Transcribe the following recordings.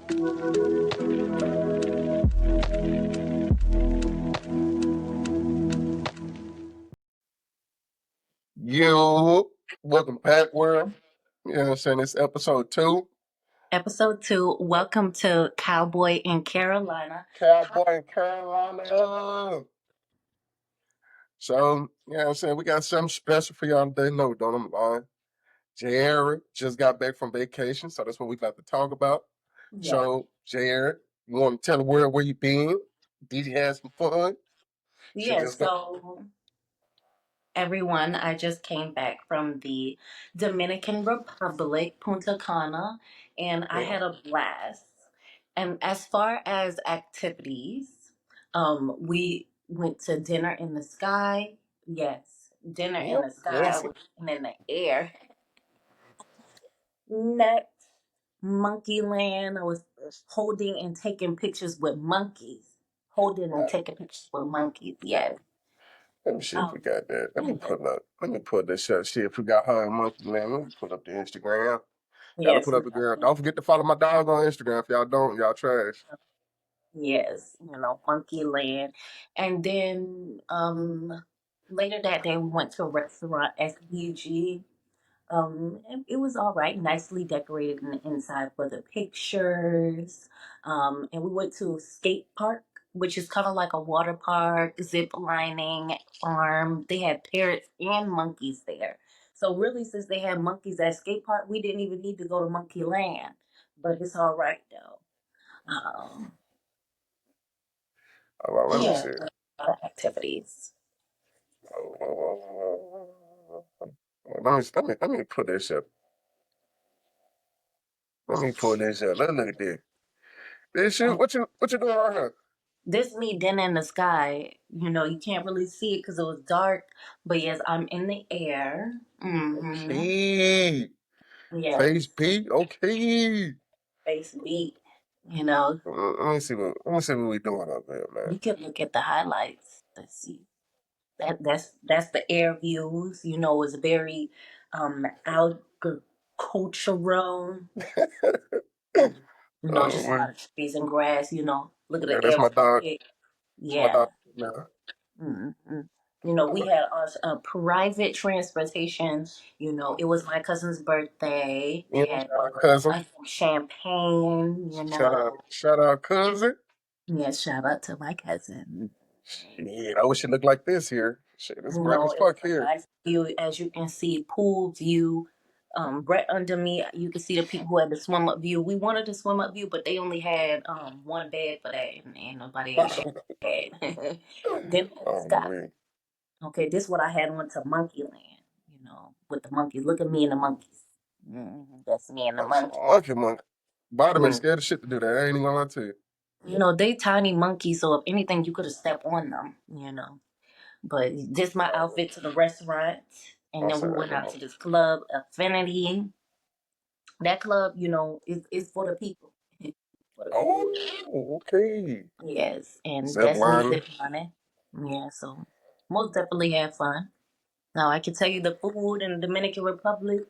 Yo, welcome back, world. You know what I'm saying? It's episode 2. Episode 2. Welcome to Cowboy and Carolina. Cowboy and Carolina. So, you know what I'm saying? We got something special for y'all today. No, don't I'm lying. Jaira just got back from vacation, so that's what we got to talk about. Yeah. So, Jaira, you want to tell the world where you been? Did you have some fun? She Yeah, just got. so everyone, I just came back from the Dominican Republic, Punta Cana, and I Yeah. had a blast. And as far as activities, we went to dinner in the sky. Yes, dinner in Yep. the sky Yes. and in the air. Next, Monkey Land. I was holding and taking pictures with monkeys. Holding and taking pictures with monkeys. Yes. Let me see if we Um, got that. Let me pull up. Let me pull this up. See if we got her in Monkey Man. Let me pull up the Instagram. Gotta yes. put up the girl. Don't forget to follow my dog on Instagram. If y'all don't, y'all trash. Yes. Monkey Land. And then later that day we went to a restaurant, SBG. It was all right, nicely decorated in the inside for the pictures. And we went to a skate park, which is kind of like a water park, zip lining farm. They had parrots and monkeys there. So really, since they had monkeys at skate park, we didn't even need to go to Monkey Land. But it's all right though. Um, Hold on, let me yeah, see. a lot of activities. Let me put this up. Let me pull this up. Let's look at this. This shit. What you doing right here? This me then in the sky. You can't really see it because it was dark. But yes, I'm in the air. Okay. Face Yes, P. Okay. face beat. You know, Let me see what we doing up there, man. you can look at the highlights. Let's see. That's the air views. It's very agricultural. Just a Man. lot of trees and grass. Look at Yeah, the that's air my from dog. here. That's my Yeah. dog. Man. hmm we had us a private transportation. It was my cousin's birthday. They Yeah, had shout out cousin. us some champagne. Shout out cousin. Yes, shout out to my cousin. Shit, I wish it looked like this here. Shit, it's bright as It was fuck a here. nice view, as you can see, pool view. Right under me, you can see the people who had the swim up view. We wanted the swim up view, but they only had one bed for that, and ain't nobody ain't sharing a bed. Then in the Oh, sky. man. Okay, this is what I had on to Monkey Land, with the monkeys. Look at me and the monkeys. That's me and the monkey. Monkey. Bottom ain't Mm. scared of shit to do that. I ain't even gonna lie to you. They tiny monkeys, so if anything, you could have stepped on them. But this my outfit to the restaurant, and I'm then we sorry. went out to this club, Affinity. That club, is for the people, for the Oh, people. okay. Yes, and Zip that's me line. sitting on it. Yeah, so most definitely had fun. Now I can tell you the food in the Dominican Republic,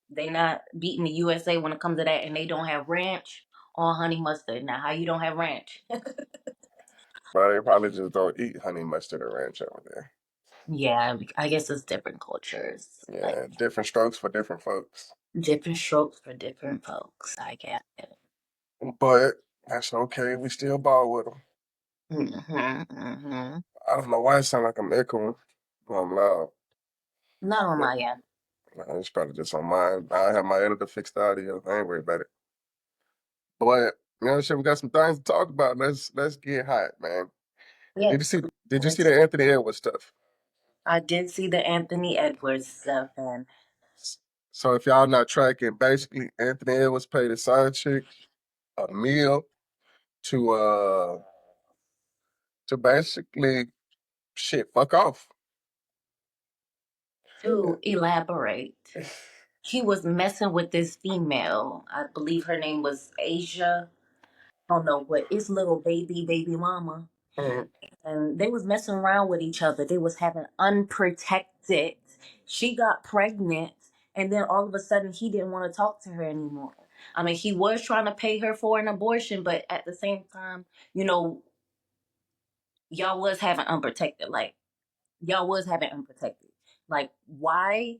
they not beating the USA when it comes to that, and they don't have ranch or honey mustard. Now, how you don't have ranch? But they probably just don't eat honey mustard or ranch over there. Yeah, I guess it's different cultures, like Yeah, different strokes for different folks. different strokes for different folks. I get it. But that's okay. We still ball with them. Hmm. I don't know why it sound like I'm echoing. Well, I'm loud. Not on But my end. it's probably just on mine. I have my editor fix the audio. I ain't worried about it. But shit, we got some things to talk about. Let's get hot, man. Did you Yes. see? Did you see Let's. the Anthony Edwards stuff? I did see the Anthony Edwards stuff, and So if y'all not tracking, basically Anthony Edwards paid a side chick a meal to basically shit fuck off. to elaborate, he was messing with this female. I believe her name was Asia. I don't know what. It's little baby mama. Mhm. And they was messing around with each other. They was having unprotected. She got pregnant, and then all of a sudden he didn't want to talk to her anymore. I mean, he was trying to pay her for an abortion, but at the same time, you know, y'all was having unprotected. Like, y'all was having unprotected. Like, why?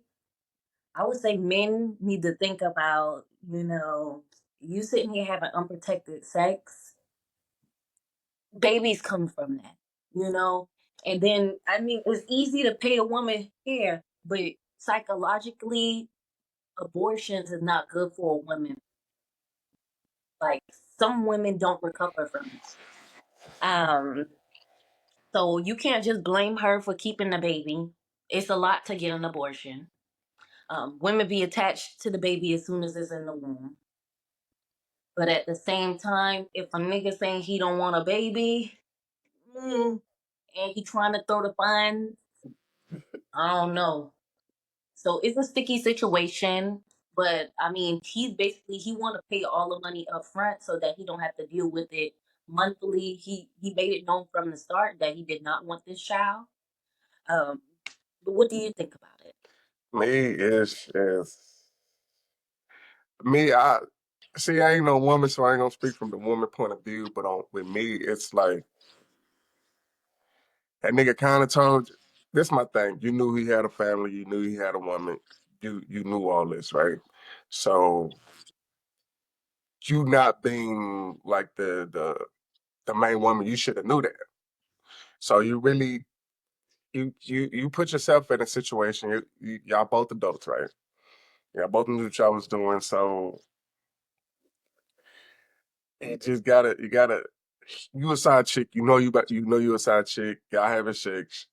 I would say men need to think about, you sitting here having unprotected sex, babies come from that, you know? And then, I mean, it's easy to pay a woman here, but psychologically, abortions is not good for a woman. Like, some women don't recover from it. Um, so you can't just blame her for keeping the baby. It's a lot to get an abortion. Women be attached to the baby as soon as it's in the womb. But at the same time, if a nigga saying he don't want a baby, and he trying to throw the fun, I don't know. So it's a sticky situation. But I mean, he want to pay all the money up front so that he don't have to deal with it monthly. He made it known from the start that he did not want this child. Um, but what do you think about it? Me is me. I see. I ain't no woman, so I ain't gonna speak from the woman point of view. But on with me, it's like that nigga kind of told you. This my thing. You knew he had a family. You knew he had a woman. You knew all this, right? So you not being like the main woman, you should have knew that. So you really you put yourself in a situation. Y'all both adults, right? Y'all both knew what y'all was doing. So you just gotta you a side chick. You know you a side chick. Y'all having sex.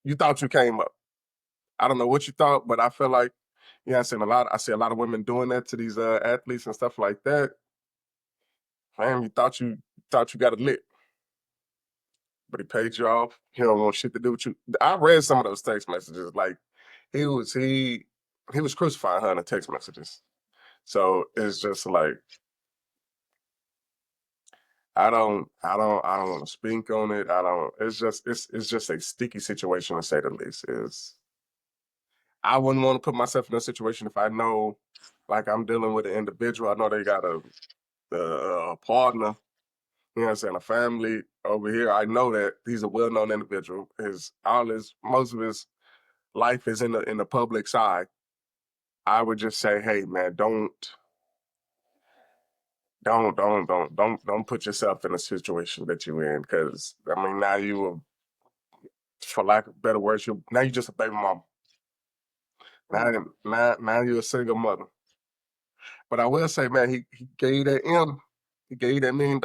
You thought you came up. I don't know what you thought, but I feel like I see a lot of women doing that to these athletes and stuff like that. Man, you thought you got it lit, but he paid you off. He don't want shit to do with you. I read some of those text messages. Like he was he was crucifying her in the text messages. So it's just like I don't want to speak on it. I don't. It's just a sticky situation to say the least. Is I wouldn't want to put myself in a situation if I know, like I'm dealing with an individual. I know they got a partner. You know what I'm saying? A family over here. I know that he's a well-known individual. Most of his life is in the public side. I would just say, hey man, don't put yourself in a situation that you're in because I mean now for lack of better words, now you just a baby mama. Now you're a single mother. But I will say, man, he gave you that he gave you that $1 million.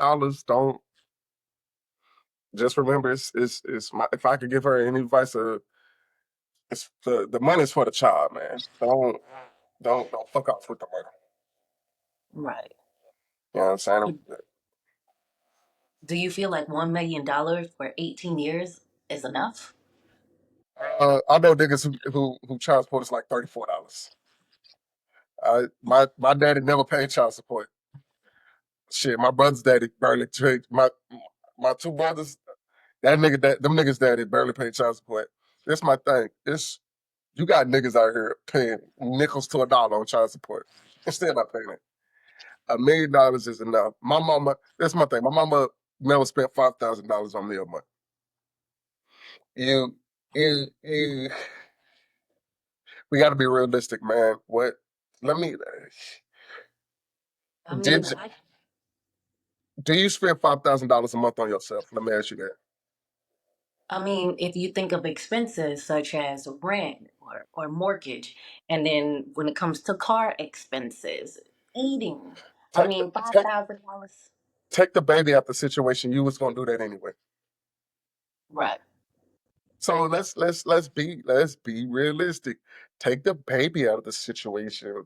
Don't just remember it's my if I could give her any advice, it's the money's for the child, man. Don't fuck off with the money. Right. You know what I'm saying? Do you feel like $1 million for 18 years is enough? I know niggas who child support is like $34. My daddy never paid child support. Shit, my brother's daddy barely paid my two brothers. Them niggas daddy barely paid child support. That's my thing. It's you got niggas out here paying nickels to a dollar on child support and still not paying it. $1 million is enough. My mama, that's my thing. My mama never spent $5,000 on me a month. You, you, we got to be realistic, man. What? Let me. I mean, Did do you spend $5,000 a month on yourself? Let me ask you that. if you think of expenses such as rent or mortgage, and then when it comes to car expenses, eating, Take the $5,000. take the baby out the situation. You was gonna do that anyway. Right. So let's be realistic. Take the baby out of the situation.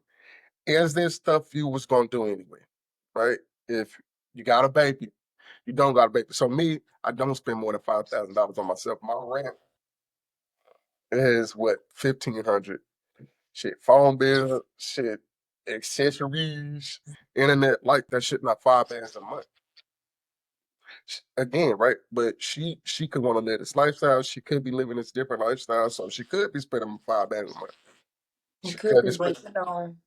Is this stuff you was gonna do anyway? Right? If you got a baby, you don't got a baby. So me, I don't spend more than $5,000 on myself. My rent is what 1,500. Shit, phone bill, shit, accessories, internet, like that shit, not 5 bands a month. Again, right? But she could want to live this lifestyle. She could be living this different lifestyle, so she could be spending 5 bands a month. You She could could be be, spending. but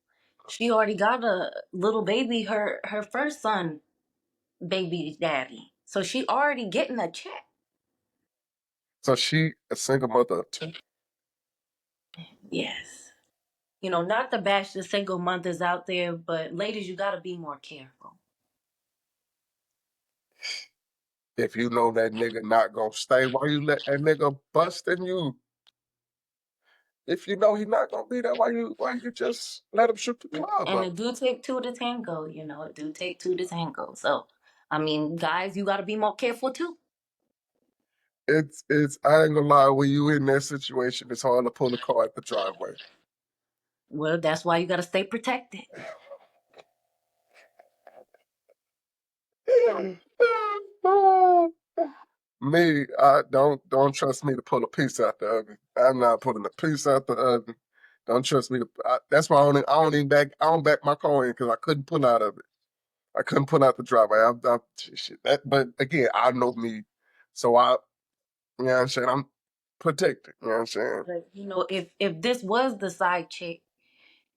She already got a little baby, her first son, baby daddy. So she already getting a check. So she a single mother of two. Yes. Not to bash the single mothers out there, but ladies, you gotta be more careful. If you know that nigga not gonna stay, why you let that nigga bust in you? If you know he not gonna be there, why you just let him shoot the club And up? it do take two to tango, it do take two to tango. So, I mean, guys, you gotta be more careful too. It's I ain't gonna lie, when you in that situation, it's hard to pull the car at the driveway. Well, that's why you gotta stay protected. Me, I don't trust me to pull a piece out the oven. I'm not pulling a piece out the oven. Don't trust me to. That's why I don't back my car in because I couldn't pull out of it. I couldn't pull out the driveway. Shit, but again, I know me, so you know what I'm saying. I'm protected. You know what I'm saying. But if this was the side chick,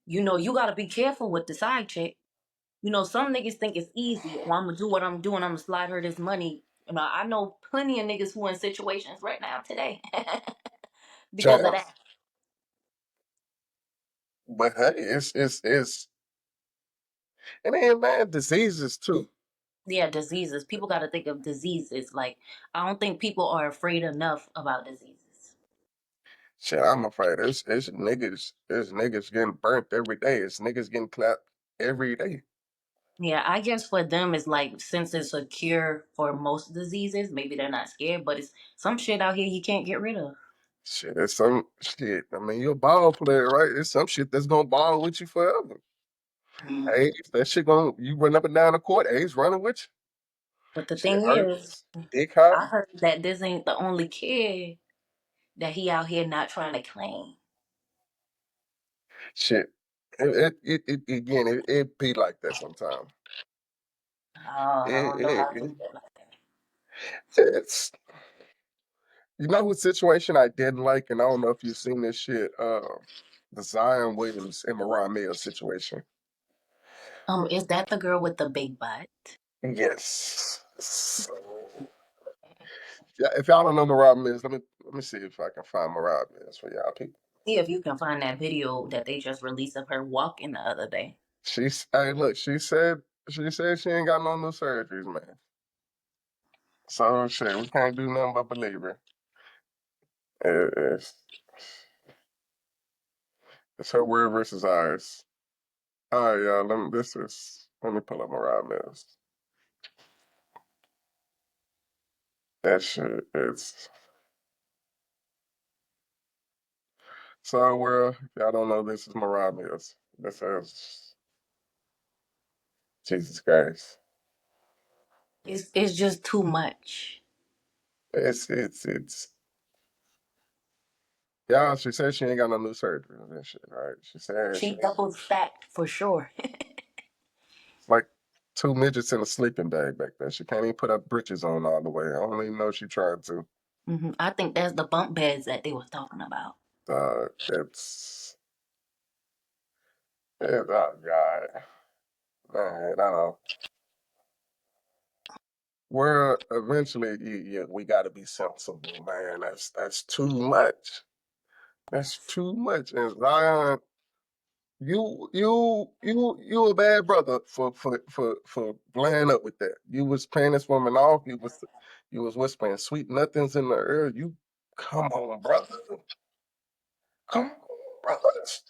you gotta be careful with the side chick. Some niggas think it's easy. Oh, I'm gonna do what I'm doing. I'm gonna slide her this money. I know plenty of niggas who are in situations right now today because of Child. that. But hey, it's and then man, diseases too. Yeah, diseases. People got to think of diseases. Like, I don't think people are afraid enough about diseases. Shit, I'm afraid it's niggas getting burnt every day. It's niggas getting clapped every day. Yeah, I guess for them, it's like since it's a cure for most diseases, maybe they're not scared, but it's some shit out here you can't get rid of. Shit, it's some shit. I mean, you're a ball player, right? It's some shit that's gonna ball with you forever. Mm. Hey, that shit gonna you run up and down the court. A's running with you. But the Shit thing is, hurts. Dick hot. I heard that this ain't the only kid that he out here not trying to claim. Shit. Again, it be like that sometimes. I It, don't know it, how to it, feel like that. it's you know what situation I didn't like, and I don't know if you've seen this shit. The Zion Williams and Moriah Mills situation. Is that the girl with the big butt? Yes. So, yeah, if y'all don't know Moriah Mills, let me see if I can find Moriah Mills for y'all people. See if you can find that video that they just released of her walking the other day. Hey, look, she said she ain't got no new surgeries, man. So shit, we can't do nothing but believe her. It's, it's her word versus ours. All right, y'all. Let me pull up Moriah Mills. That shit is so world. If y'all don't know, this is Moriah Mills. This is Jesus Christ. It's just too much. It's yeah. She said she ain't got no new surgeries and shit. Right? She said She she double stacked for sure. like two midgets in a sleeping bag back there. She can't even put her britches on all the way. I don't even know she tried to. I think that's the bump beds that they was talking about. It's oh God, man. I don't. Well, eventually, yeah, we got to be sensible, man. That's too much. That's too much. And Zion, you a bad brother for playing up with that. You was paying this woman off. You was whispering sweet nothings in the ear. You come on, brother. Come on, brother.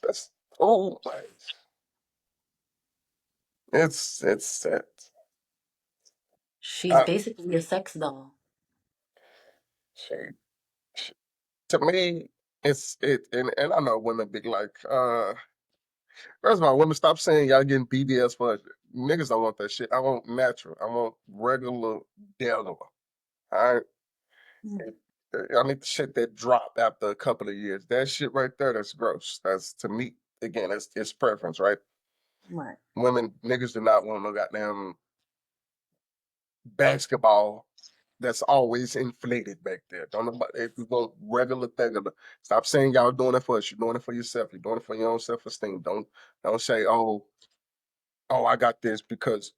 That's oh my. It's set. She's Uh, basically a sex doll. she, she to me, and I know women be like, first of all, women stop saying y'all getting BBS for it. Niggas don't want that shit. I want natural. I want regular denim. I Mm. I need the shit that drop after a couple of years. That shit right there, that's gross. That's to me, again, it's preference, right? Right. Women, niggas do not want no goddamn basketball. that's always inflated back there. Don't nobody, if you go regular thing, stop saying y'all doing it for us. You're doing it for yourself. You're doing it for your own self-esteem. Don't say, oh, I got this because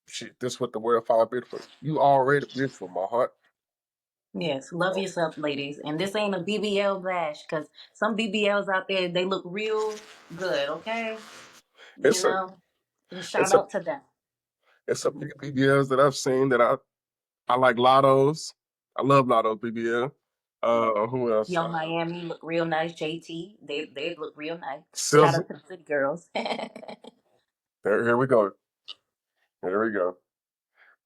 shit, this what the world find beautiful. You already beautiful, my heart. Yes, love yourself, ladies. And this ain't a BBL bash because some BBLs out there, they look real good, okay? You It's a know, and shout it's a out to them. it's a few BBLs that I've seen that I like Lottos. I love Lottos BBL. Who else? Young Miami look real nice. JT, they look real nice. Shout Sizzle. out to the city girls. Here we go. Here we go.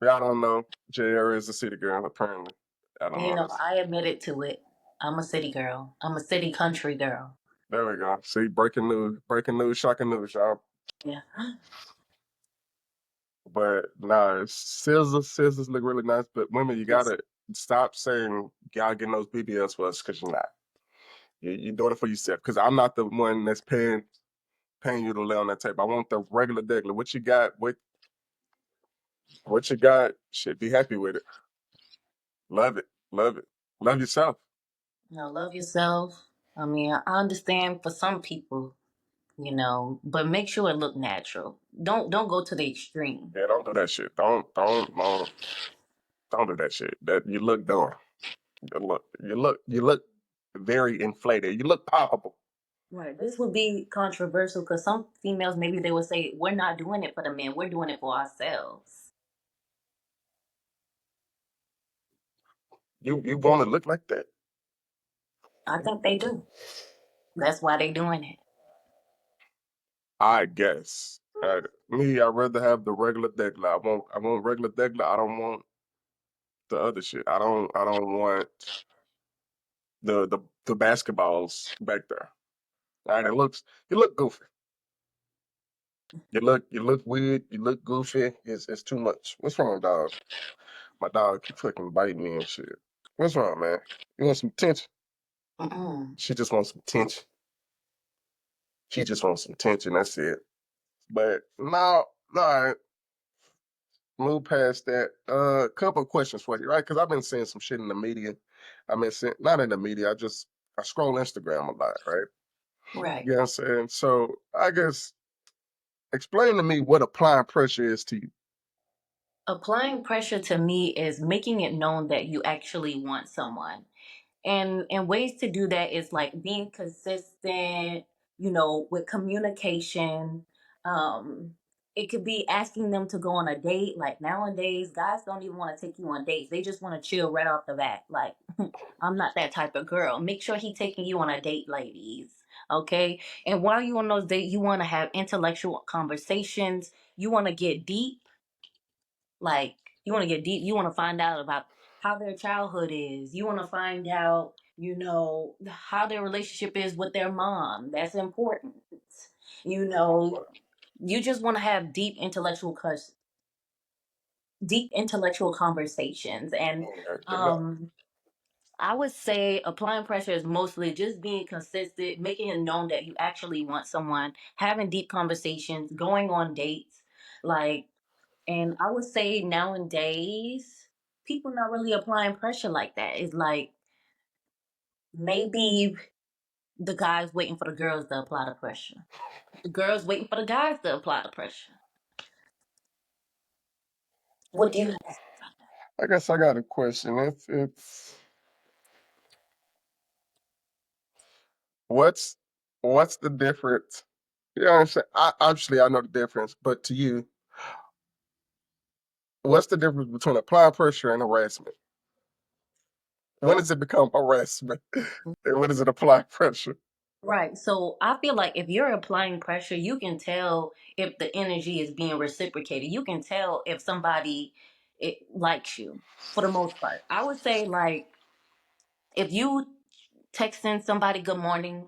Y'all don't know. Jaira is a city girl, apparently. I don't You know know, this. I admitted to it. I'm a city girl. I'm a city country girl. There we go. See, breaking news, shocking news, y'all. Yeah. But nah, scissors look really nice. But women, you Yes. gotta stop saying y'all getting those BBLs for us because you're not. You're doing it for yourself. Because I'm not the one that's paying you to lay on that tape. I want the regular degular. What you got? What you got? Should be happy with it. Love it. Love it. Love yourself. You know, love yourself. I mean, I understand for some people, but make sure it look natural. Don't go to the extreme. Yeah, don't do that shit. Don't do that shit. That you look dumb. You look very inflated. You look poppable. Right. This would be controversial because some females maybe they would say, "We're not doing it for the men. We're doing it for ourselves." You want to look like that? I think they do. That's why they doing it. I guess. Me, I'd rather have the regular degular. I want regular degular. I don't want the other shit. I don't want the basketballs back there. All right, you look goofy. You look weird. You look goofy. It's too much. What's wrong, dog? My dog keep fucking biting me and shit. What's wrong, man? You want some attention? Mm-mm. She just wants some attention. She just wants some attention. That's it. But no, no, move past that. Couple of questions for you, right? Because I've been seeing some shit in the media. I mean, not in the media. I scroll Instagram a lot, right? Right. You know what I'm saying? So I guess explain to me what applying pressure is to you. Applying pressure to me is making it known that you actually want someone. And ways to do that is like being consistent, with communication. Um, it could be asking them to go on a date. Like nowadays, guys don't even want to take you on dates. They just want to chill right off the bat. Like, I'm not that type of girl. Make sure he taking you on a date, ladies. Okay. And while you on those dates, you want to have intellectual conversations. You want to get deep. Like, you want to get deep. You want to find out about how their childhood is. You want to find out, how their relationship is with their mom. That's important. You know, you just want to have deep intellectual conversations. And um I would say applying pressure is mostly just being consistent, making it known that you actually want someone, having deep conversations, going on dates. Like, and I would say nowadays, people not really applying pressure like that. It's like maybe the guys waiting for the girls to apply the pressure. The girls waiting for the guys to apply the pressure. What do you have to say about I guess I got a question. It's what's what's the difference? You know what I'm saying? Obviously, I know the difference, but to you, what's the difference between applying pressure and harassment? When does it become harassment? that? And when does it apply pressure? Right. So I feel like if you're applying pressure, you can tell if the energy is being reciprocated. You can tell if somebody likes you for the most part. I would say like if you texting somebody good morning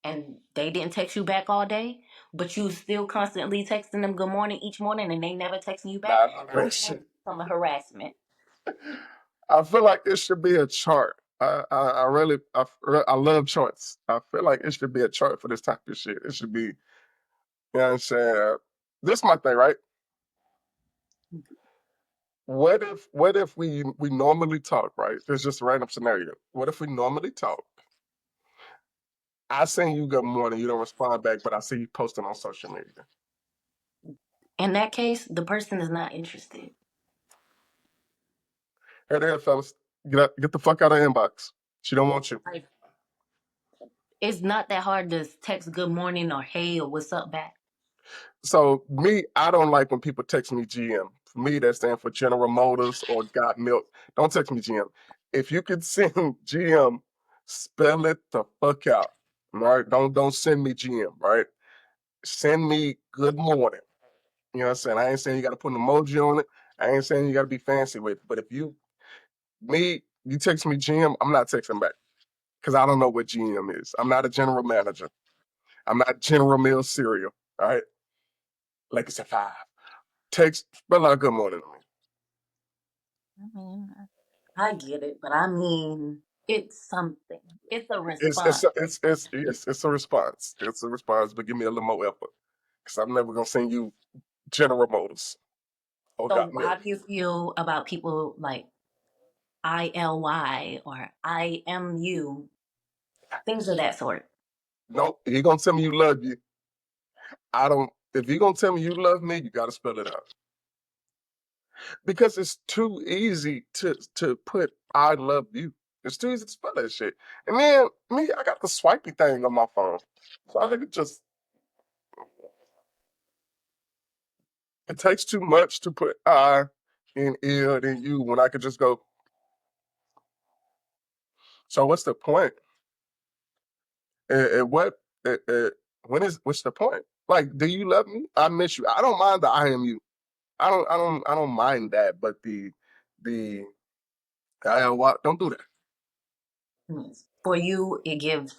and they didn't text you back all day, but you still constantly texting them good morning each morning and they never texting you back, Nah, none of that those are shit. some harassment. I feel like it should be a chart. I really, I love charts. I feel like it should be a chart for this type of shit. It should be, you know what I'm saying? This is my thing, right? what if we normally talk, right? There's just a random scenario. What if we normally talk? I send you good morning, you don't respond back, but I see you posting on social media. In that case, the person is not interested. Hey there, fellas. Get the fuck out of the inbox. She don't want you. Like, it's not that hard to text good morning or hey or what's up back. So me, I don't like when people text me GM. For me, that stands for General Motors or Got Milk. Don't text me GM. If you can send GM, spell it the fuck out. Right? Don't send me GM, right? Send me good morning. You know what I'm saying? I ain't saying you gotta put an emoji on it. I ain't saying you gotta be fancy with it. But if you text me GM, I'm not texting back. Because I don't know what GM is. I'm not a general manager. I'm not General Mills cereal. All right. Legacy 5. Text, spell out good morning to me. I mean, I get it, but I mean, it's something. It's a It's response. it's a, it's a response. It's a response, but give me a little more effort. Because I'm never gonna send you General Motors or got So, how milk. do you feel about people like ILY or IMU, things of that sort? No, you're gonna tell me you love you. I don't if you're gonna tell me you love me, you gotta spell it out. Because it's too easy to put I love you. It's too easy to spell that shit. And then me, I got the swipey thing on my phone. So I think it takes too much to put I in it and you when I could just go, so what's the point? And what what's the point? Like, do you love me? I miss you. I don't mind the I am you. I don't mind that, but the I what don't do that. Yes. For you, it gives,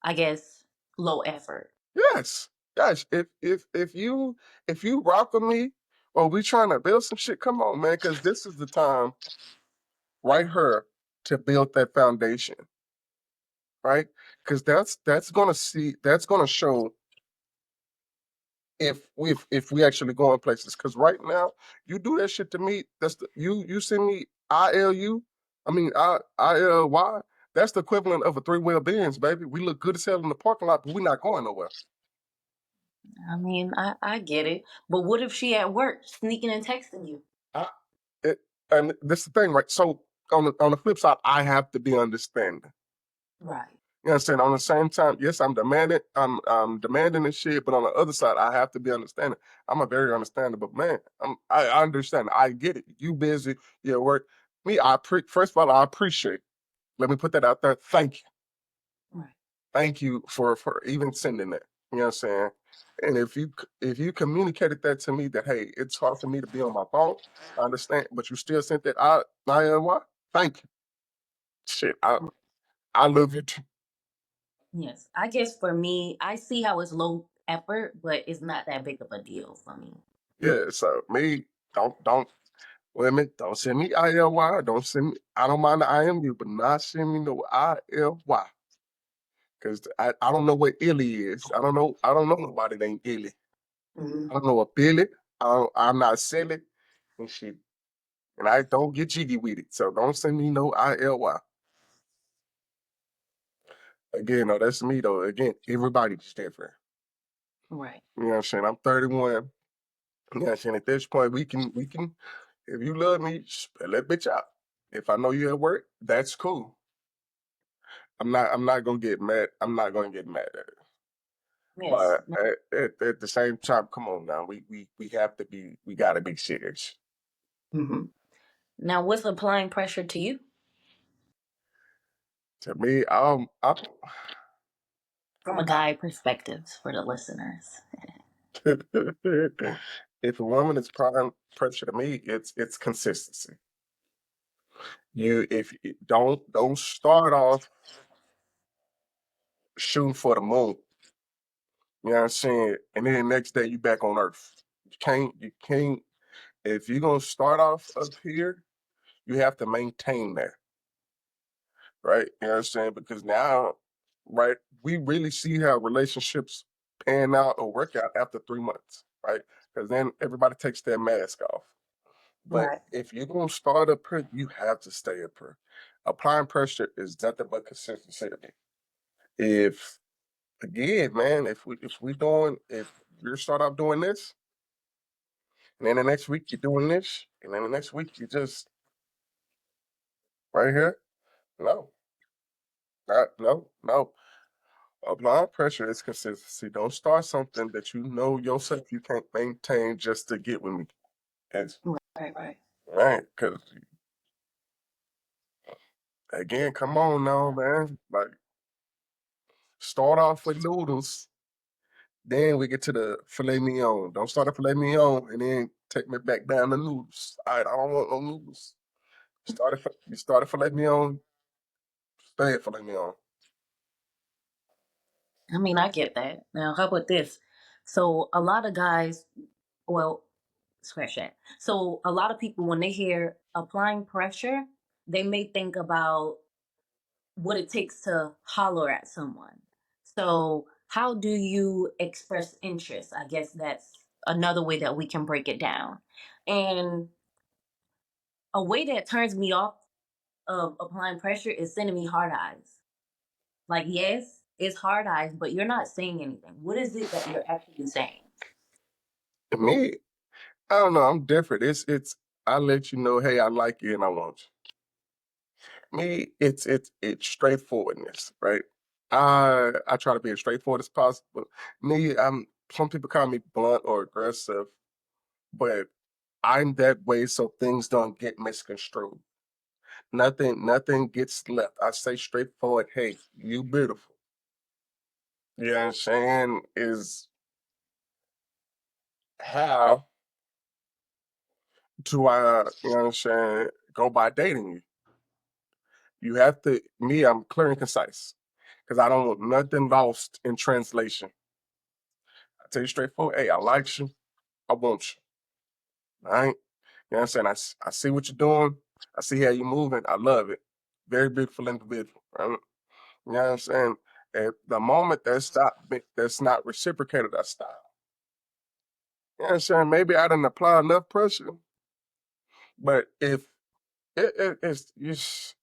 I guess, low effort. Yes. Yes. If you rock with me or we trying to build some shit, come on, man, because this is the time right here to build that foundation, right? Because that's gonna show if we actually going places. Because right now, you do that shit to me, you send me ILU, I mean ILY, that's the equivalent of a three-wheel Benz, baby. We look good as hell in the parking lot, but we're not going nowhere. I mean, I get it. But what if she at work sneaking and texting you? I, it, and this is the thing, right? So on the flip side, I have to be understanding. Right. You know what I'm saying? On the same time, yes, I'm demanding this shit, but on the other side, I have to be understanding. I'm a very understandable man. I understand. I get it. You busy, you at work. Me, first of all, I appreciate. Let me put that out there. Thank you. Right. Thank you for even sending that. You know what I'm saying? And if you communicated that to me that hey, it's hard for me to be on my phone, I understand, but you still sent that what? Thank you. Shit, I love you too. Yes. I guess for me, I see how it's low effort, but it's not that big of a deal for me. Yeah, so me, don't women, don't send me ILY. Don't send me. I don't mind the IMU, but not send me no ILY. Cause I don't know what illy is. I don't know nobody named illy. Hmm. I don't know a Billy. I'm not silly and shit. And I don't get jiggy with it. So don't send me no ILY. Again, no, that's me though. Again, everybody's different. Right. You know what I'm saying? I'm 31. You know what I'm saying? At this point, we can if you love me, spell that bitch out. If I know you at work, that's cool. I'm not gonna get mad. I'm not gonna get mad at it. Yes. But at the same time, come on now. We gotta be serious. Hmm. Now, what's applying pressure to you To me, from a guy perspective for the listeners? if a woman is prime pressure to me, it's consistency. If don't start off shooting for the moon. You know what I'm saying? And then the next day you back on Earth. You can't. If you're gonna start off up here, you have to maintain that, right? You know what I'm saying? Because now, right, we really see how relationships pan out or work out after 3 months, right? Because then everybody takes their mask off. But Right. if you're gonna start up here, you have to stay up here. Applying pressure is nothing but consistency to me. If again, man, if you start off doing this, and then the next week you're doing this, and then the next week you just right here, no, no. Applying pressure is consistency. Don't start something that you know yourself you can't maintain just to get with me. It's Right. Right. right, because again, come on now, man. Like start off with noodles, then we get to the filet mignon. Don't start at filet mignon and then take me back down to noodles. All right, I don't want no noodles. You started filet mignon, stay at filet mignon. I mean, I get that. Now, how about this? So, a lot of guys, well, scratch that. So, a lot of people, when they hear applying pressure, they may think about what it takes to holler at someone. So, how do you express interest? I guess that's another way that we can break it down. And a way that turns me off of applying pressure is sending me hard eyes. Like, yes, it's hard eyes, but you're not saying anything. What is it that you're actually saying? Me, I don't know. I'm different. It's. I let you know, hey, I like you and I want you. Me, it's straightforwardness, right? I try to be as straightforward as possible. Me, I'm. Some people call me blunt or aggressive, but I'm that way so things don't get misconstrued. Nothing gets left. I say straightforward, hey, you beautiful. You know what I'm saying? Is how do I, you know what I'm saying, go by dating you? You have to, me, I'm clear and concise because I don't want nothing lost in translation. I tell you straightforward, hey, I like you, I want you. All right? You know what I'm saying? I see what you're doing, I see how you're moving, I love it. Very beautiful individual. Right? You know what I'm saying? At the moment that's not reciprocated, I stop. You know what I'm saying? Maybe I didn't apply enough pressure, but if it's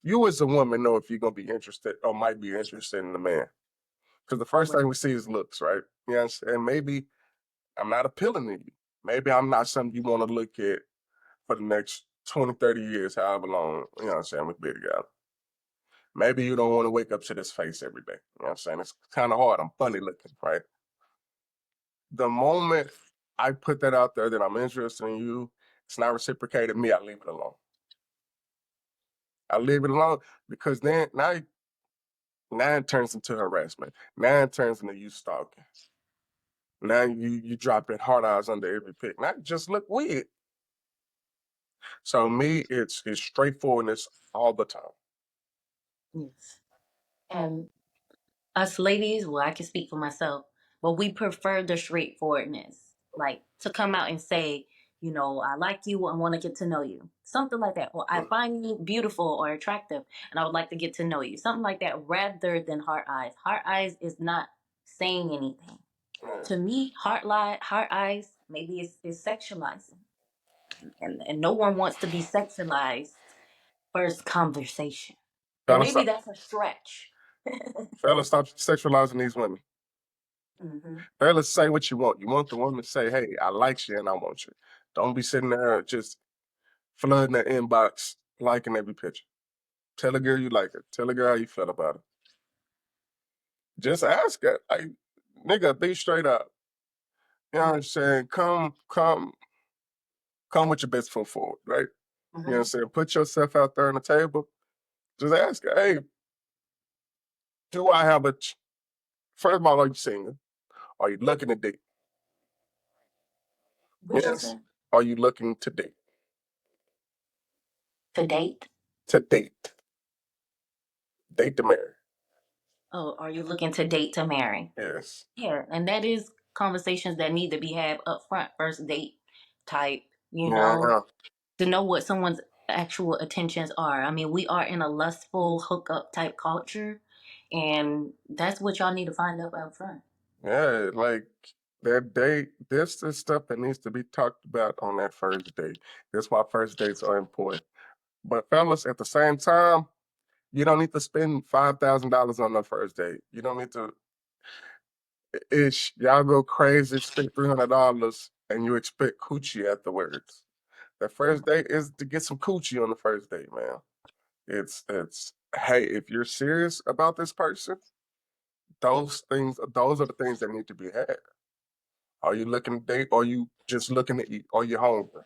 you as a woman know if you're gonna be interested or might be interested in the man. Because the first Right. thing we see is looks, right? You know what I'm saying? Maybe I'm not appealing to you. Maybe I'm not something you want to look at for the next 20, 30 years, however long, you know what I'm saying, we be together. Maybe you don't want to wake up to this face every day. You know what I'm saying? It's kind of hard. I'm funny looking, right? The moment I put that out there that I'm interested in you, it's not reciprocated me, I leave it alone. I leave it alone because then now it turns into harassment. Now it turns into you stalking. Now you dropping hard eyes under every pic. Not just look weird. So me, it's straightforwardness all the time. Yes. And us ladies, well, I can speak for myself, but we prefer the straightforwardness. Like to come out and say, I like you, I want to get to know you. Something like that. Or I Mm, find you beautiful or attractive and I would like to get to know you. Something like that rather than heart eyes. Heart eyes is not saying anything. mm. To me, heart eyes, maybe it's sexualizing. And no one wants to be sexualized first conversation. And Fellas, maybe stop, that's a stretch. fellas, stop sexualizing these women. Hmm. Fellas, say what you want. You want the woman to say, "Hey, I like you and I want you." Don't be sitting there just flooding the inbox, liking every picture. Tell a girl you like her. Tell a girl how you feel about her. Just ask her, like, nigga, be straight up. You know what I'm saying? Come with your best foot forward, right? You know what I'm Hmm. saying? Put yourself out there on the table. Just ask her, hey, do I have first of all, are you single? Are you looking to date? What you Yes. say? Are you looking to date? To date? To date. Date to marry. Oh, are you looking to date to marry? Yes. Yeah, and that is conversations that need to be had up front, first date type, Yeah. to know what someone's actual intentions are. I mean, we are in a lustful hookup type culture, and that's what y'all need to find up front. Yeah. Like, That date, this is stuff that needs to be talked about on that first date. That's why first dates are important. But fellas, at the same time, you don't need to spend $5,000 on the first date. You don't need to. Ish, y'all go crazy, spend $300, and you expect coochie afterwards. The first date is to get some coochie on the first date, man. It's hey, if you're serious about this person, those are the things that need to be had. Are you looking to date? Or are you just looking to eat? Are you hungry?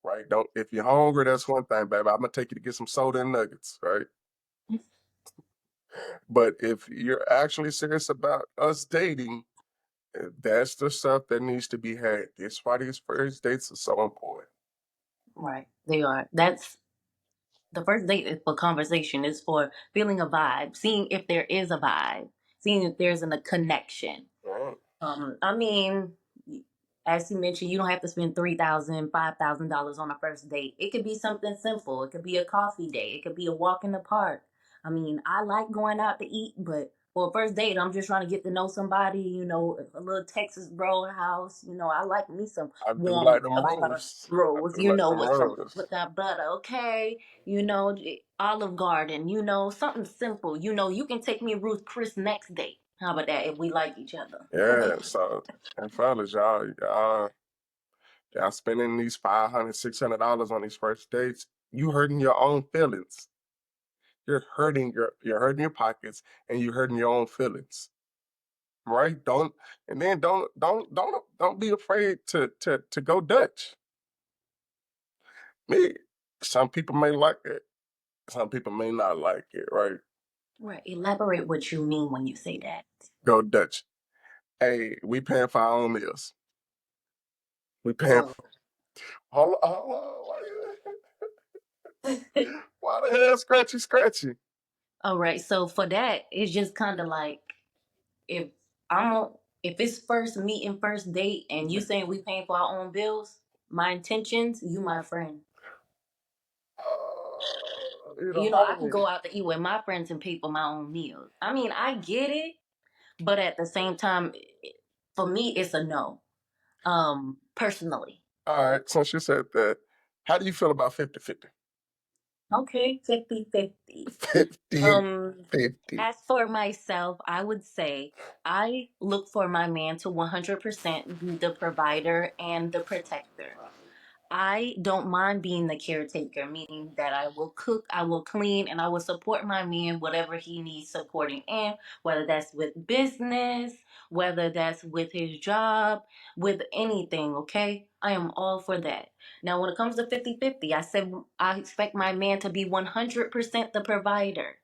Right? Don't if you're hungry, that's one thing, baby. I'm gonna take you to get some soda and nuggets, right? But if you're actually serious about us dating, that's the stuff that needs to be had. That's why these first dates are so important. Right. They are. That's the first date is for conversation, is for feeling a vibe, seeing if there is a vibe, seeing if there's a connection. Right. I mean, as you mentioned, you don't have to spend $3,000, $5,000 on a first date. It could be something simple. It could be a coffee date. It could be a walk in the park. I mean, I like going out to eat, but for a first date, I'm just trying to get to know somebody. A little Texas bro house. I like me some I do warm like them butter rolls. I rolls. do like them With some rolls. with that butter. Okay, Olive Garden. Something simple. You can take me Ruth Chris next date. How about that? If we like each other. Yeah, so and fellas, y'all spending these $500, $600 on these first dates, you hurting your own feelings. You're hurting your pockets and you're hurting your own feelings. Right? Don't be afraid to go Dutch. Me, some people may like it, some people may not like it, right? Right. Elaborate what you mean when you say that. Go Dutch. Hey, we paying for our own meals. We paying Oh. for, hold on, why the hell scratchy scratchy? All right. So for that, it's just kind of like if I'm if it's first meeting, first date, and you saying we paying for our own bills, my intentions, you my friend. You the I can homie. go out to eat with my friends and pay for my own meals. I mean, I get it, but at the same time, for me, it's a no. Personally. All right, since you said that, how do you feel about 50-50? Okay, 50-50. 50 Um, 50. as for myself, I would say I look for my man to 100% be the provider and the protector. I don't mind being the caretaker, meaning that I will cook, I will clean, and I will support my man whatever he needs supporting in, whether that's with business, whether that's with his job, with anything, okay? I am all for that. Now, when it comes to 50-50, I said I expect my man to be 100% the provider.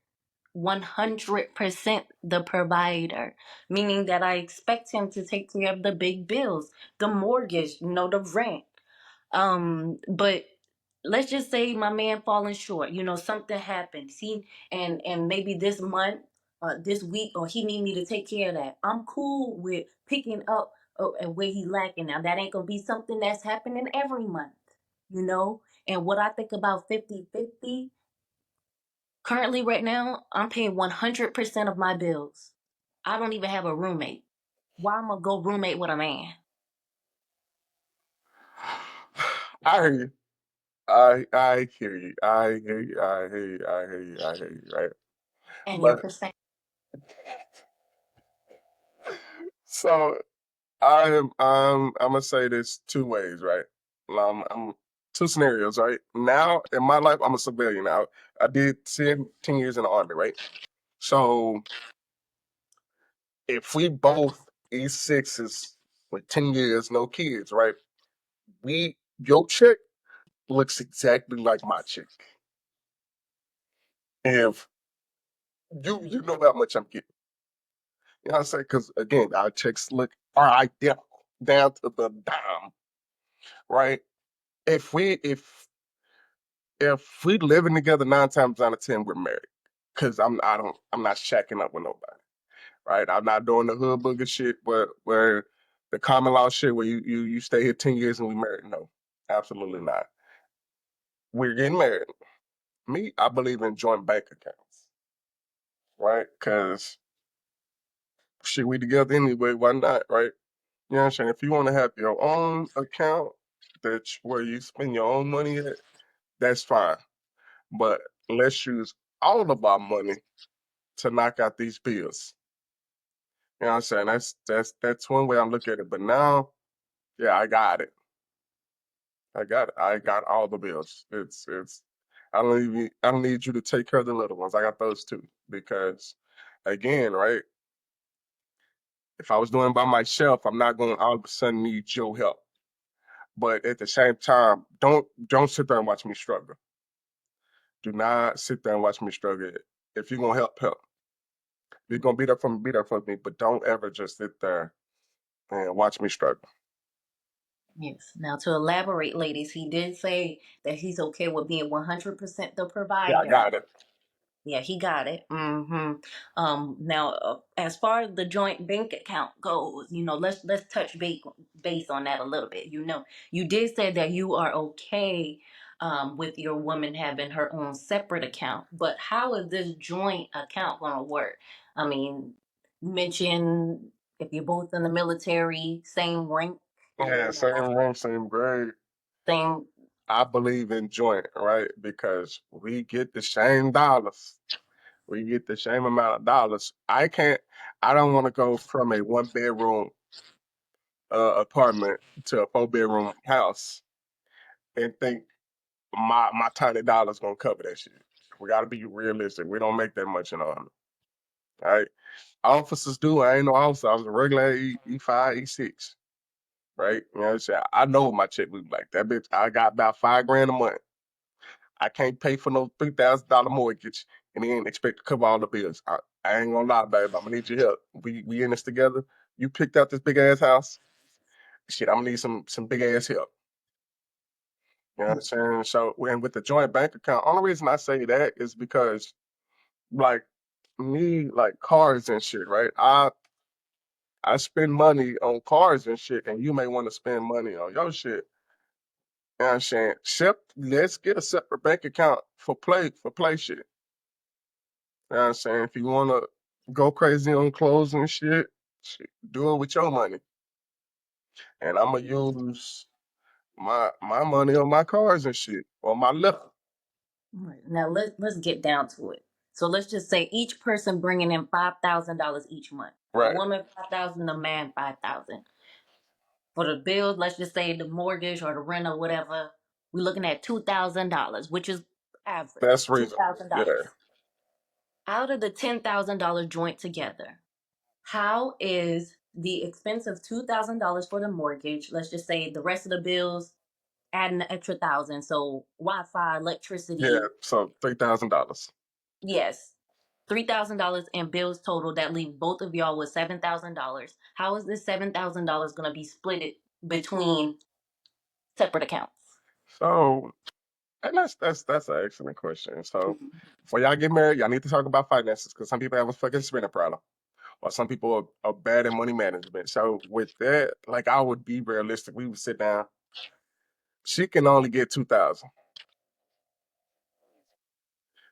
100% the provider, meaning that I expect him to take care of the big bills, the mortgage, the rent. But let's just say my man falling short. Something happens. And maybe this month, this week, or he need me to take care of that. I'm cool with picking up where he lacking. Now that ain't gonna be something that's happening every month. And what I think about 50-50, currently right now, I'm paying 100% of my bills. I don't even have a roommate. Why am I gonna go roommate with a man? I hear you. I hear you. I hear you. I hear you. I hear you. I hear you. Right. And your But percent. so I'm gonna say this two ways, right? I'm two scenarios, right? Now in my life, I'm a civilian now. I did 10 years in the army, right? So if we both E6s with 10 years, no kids, right? Your chick looks exactly like my chick. If you know how much I'm getting. You know what I'm saying? Because again, our chicks are identical down to the dime, right? If we if we living together 9 times out of 10, we're married. Cause I'm not shacking up with nobody, right? I'm not doing the hood booger shit where the common law shit where you stay here 10 years and we married. No, absolutely not. We're getting married. Me, I believe in joint bank accounts, right? Cause shit, we together anyway, why not, right? You know what I'm saying? If you want to have your own account where you spend your own money at, that's fine. But let's use all of our money to knock out these bills. You know what I'm saying? That's one way I'm looking at it. But now, yeah, I got it. I got it. I got all the bills. It's I don't need you to take care of the little ones. I got those too. Because again, right, if I was doing it by myself, I'm not gonna all of a sudden need your help. But at the same time, don't sit there and watch me struggle. Do not sit there and watch me struggle. If you're gonna help, help. If you're gonna be there for me. But don't ever just sit there and watch me struggle. Yes. Now, to elaborate, ladies, he did say that he's okay with being 100% the Yeah, I provider. got it. Yeah, he got it. Now, as far as the joint bank account goes, let's touch base on that a little bit. You did say that you are okay with your woman having her own separate account, but how is this joint account going to work? I mean, you mentioned if you're both in the military, same rank, Yeah, same room, same grade. same. I believe in joint, right? Because we get the same dollars. We get the same amount of dollars. I don't want to go from a one bedroom apartment to a four bedroom house and think my tiny dollar's gonna cover that shit. We gotta be realistic. We don't make that much in the army. All right. Officers do. I ain't no officer. I was a regular E5, E6. Right? You know what I'm saying? I know what my check look like. That bitch, I got about $5 grand a month. I can't pay for no $3,000 mortgage and then expect to cover all the bills. I ain't gonna lie, babe. I'm gonna need your help. We in this together. You picked out this big ass house. Shit, I'm gonna need some big ass help. You know what I'm saying? So, and with the joint bank account, only reason I say that is because, like me, like cars and shit, right? I spend money on cars and shit, and you may want to spend money on your shit. You know what I'm saying? Let's get a separate bank account for play shit. You know what I'm saying? If you wanna go crazy on clothes and shit, do it with your money. And I'ma use my money on my cars and shit, on my liquor. Right. Now let's get down to it. So let's just say each person bringing in $5,000 each month. The Right. woman 5,000, the man 5,000. For the bills, let's just say the mortgage or the rent or whatever, we're looking at $2,000, which is That's average. two reasonable. thousand Yeah. dollars. Out of the $10,000 joint together, how is the expense of $2,000 for the mortgage? Let's just say the rest of the bills adding the extra thousand. So Wi-Fi, Yeah. electricity, So $3,000. yes. $3,000 in bills total that leave both of y'all with $7,000. How is this $7,000 going to be split between separate accounts? So and that's an excellent question. So Mhm. before y'all get married, y'all need to talk about finances because some people have a fucking spending problem. Or some people are bad at money management. So with that, like I would be realistic. We would sit down. She can only get 2,000.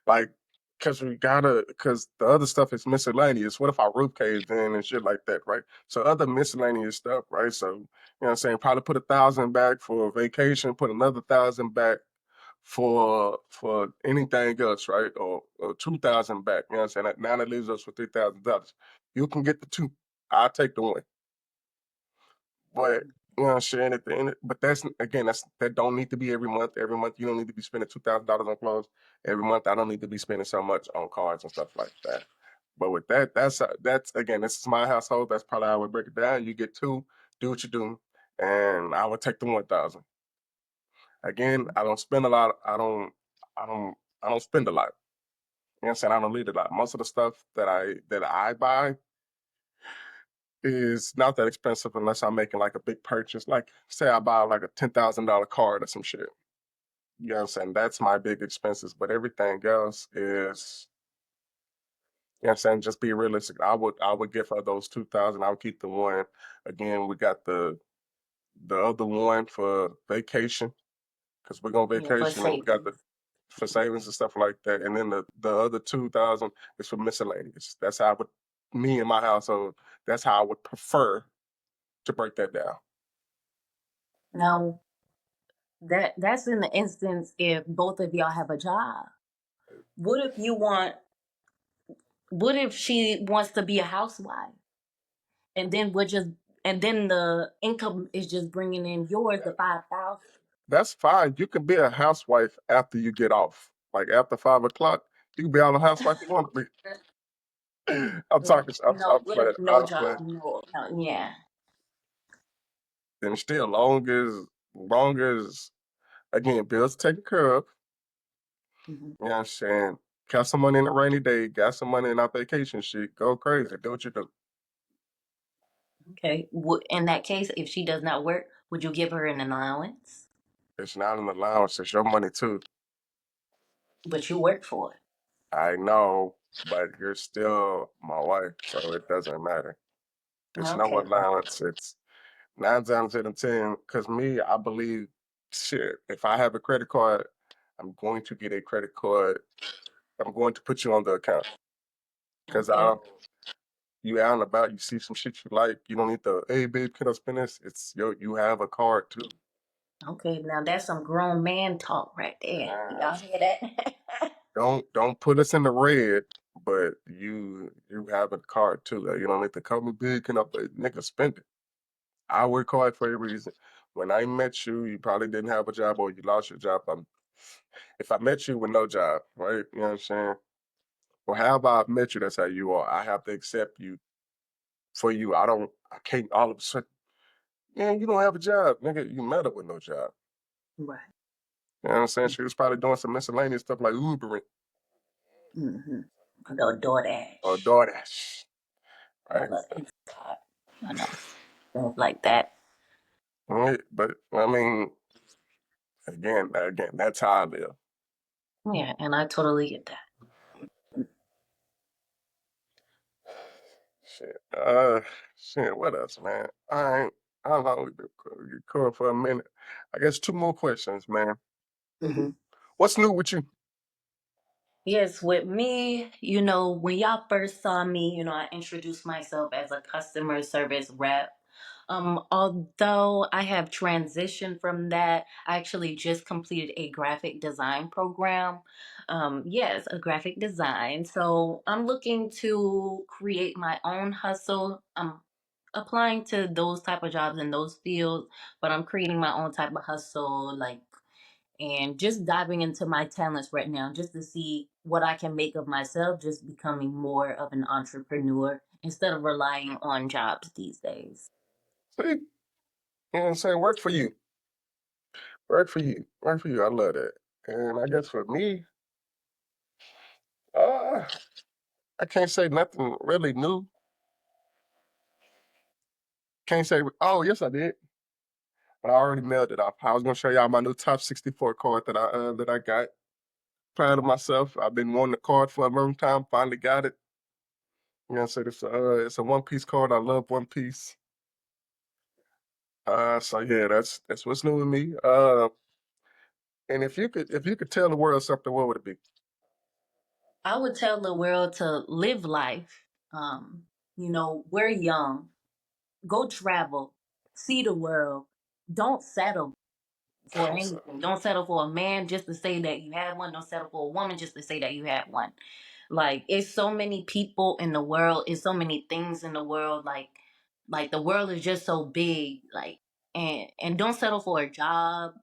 Like, cause the other stuff is miscellaneous. What if our roof caves in and shit like that, right? So other miscellaneous stuff, right? So, you know what I'm saying? Probably put 1,000 back for vacation, put another 1,000 back for anything else, right? Or 2,000 back. You know what I'm saying? Now that leaves us with $3,000. You can get the two. I'll take the one. But you know what I'm saying? At the end, but that's again, that don't need to be every month. Every month you don't need to be spending $2,000 on clothes. Every month I don't need to be spending so much on cards and stuff like that. But with that, that's again, this is my household. That's probably how I would break it down. You get two, do what you do, and I would take the 1,000. Again, I don't spend a lot. I don't, I don't spend a lot. You know what I'm saying? I don't need a lot. Most of the stuff that I buy is not that expensive unless I'm making like a big purchase. Like say I buy like a $10,000 card or some shit. You know what I'm saying? That's my big expenses. But everything else is, you know what I'm saying, just be realistic. I would give her those 2,000. I would keep the one. Again, we got the other one for vacation because we're going Yeah, for vacation and we got savings. the for savings and stuff like that. And then the other 2,000 is for miscellaneous. That's how I would me and my household, That's how I would prefer to break that down. Now that's in the instance if both of y'all have a job. What if you want? What if she wants to be a housewife, and then we're just and then the income is just bringing in yours the 5,000. That's fine. You can be a housewife after you get off. Like after 5 o'clock, you can be all the housewife you want to be. I'm talking. No, I'm what playing. if no I'm job? playing. No, yeah. And still, long as again, bills taken care of. Mhm. You know what I'm saying? Got some money in a rainy day. Got some money in our vacation shit. Go crazy. Do what you do. Okay. In that case, if she does not work, would you give her an allowance? It's not an allowance. It's your money too. But you work for it. I know, but you're still my wife, so it doesn't matter. It's no Okay. allowance. It's 9 times out of 10. Because me, I believe, shit, if I have a credit card, I'm going to get a credit card. I'm going to put you on the account. Because Okay. you out and about, you see some shit you like, you don't need the, hey, babe, can I spend this? It's, yo, you have a card too. Okay. Now that's some grown man talk right there. Y'all hear that? Don't put us in the red, but you have a card too. Like, you don't need to call me big, can I, nigga, spend it. I work hard for a reason. When I met you, you probably didn't have a job or you lost your job. If I met you with no job, right? You know what I'm saying? Well, however I met you, that's how you are. I have to accept you for you. I can't all of a sudden, man, you don't have a job. Nigga, you met her with no job. Right. You know what I'm saying? She was probably doing some miscellaneous stuff like Ubering Mm-hmm. The or DoorDash. DoorDash, Or right? the Instacart. I know. Things like that. Right? But I mean, again, that's how I live. Yeah, and I totally get that. Shit. Shit, what else, man? I don't know. You cool for a minute. I guess 2 more questions, man. Hmm. What's new with you? Yes, with me, when y'all first saw me, I introduced myself as a customer service rep. Although I have transitioned from that, I actually just completed a graphic design program. Yes, a graphic design. So I'm looking to create my own hustle. I'm applying to those type of jobs in those fields, but I'm creating my own type of hustle, like and just diving into my talents right now just to see what I can make of myself, just becoming more of an entrepreneur instead of relying on jobs these days. See, you know what I'm saying? Work for you. Work for you. Work for you. I love that. And I guess for me, uh, I can't say nothing really new. Can't say, oh, yes, I did. But I already mailed it off. I was gonna show y'all my new top 64 card that I got. Proud of myself. I've been wanting the card for a long time. Finally got it. You know, so it's a One Piece card. I love One Piece. So yeah, that's what's new with me. And if you could tell the world something, what would it be? I would tell the world to live life. We're young. Go travel, see the world. Don't settle for So, anything. Don't settle for a man just to say that you have one. Don't settle for a woman just to say that you have one. Like it's so many people in the world, it's so many things in the world, like the world is just so big, like and don't settle for a job.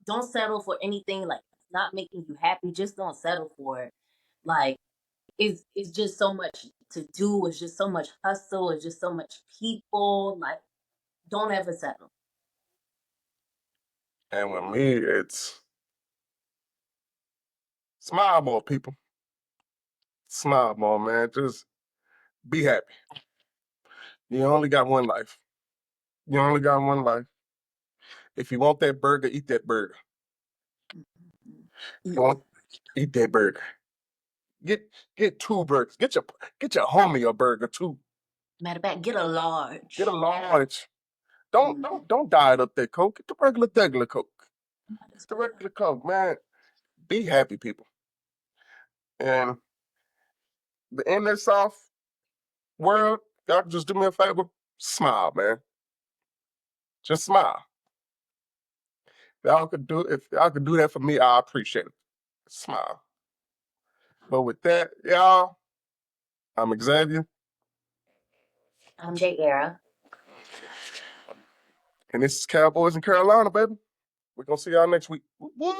Don't settle for anything like it's not making you happy. Just don't settle for it. Like it's just so much to do, it's just so much hustle, it's just so much people. Like don't ever settle. and with me, it's smile more, people. Smile more, man. Just be happy. You only got one life. You only got one life. If you want that burger, eat that burger. You Eat. want eat that burger. Get get 2 burgers. Get your homie a burger too. Matter of fact, get a Get a large. large. Don't Mm, don't don't diet up that Coke. Get the regular Coke. might as Get the well. regular Coke, man. Be happy, people. And in this soft world, y'all can just do me a favor, smile, man. Just smile. If y'all could do that for me, I appreciate it. Smile. But with that, y'all, I'm Xavier, I'm Jaira. and this is Cowboys and Carolina, baby. We're gonna see y'all next week. What?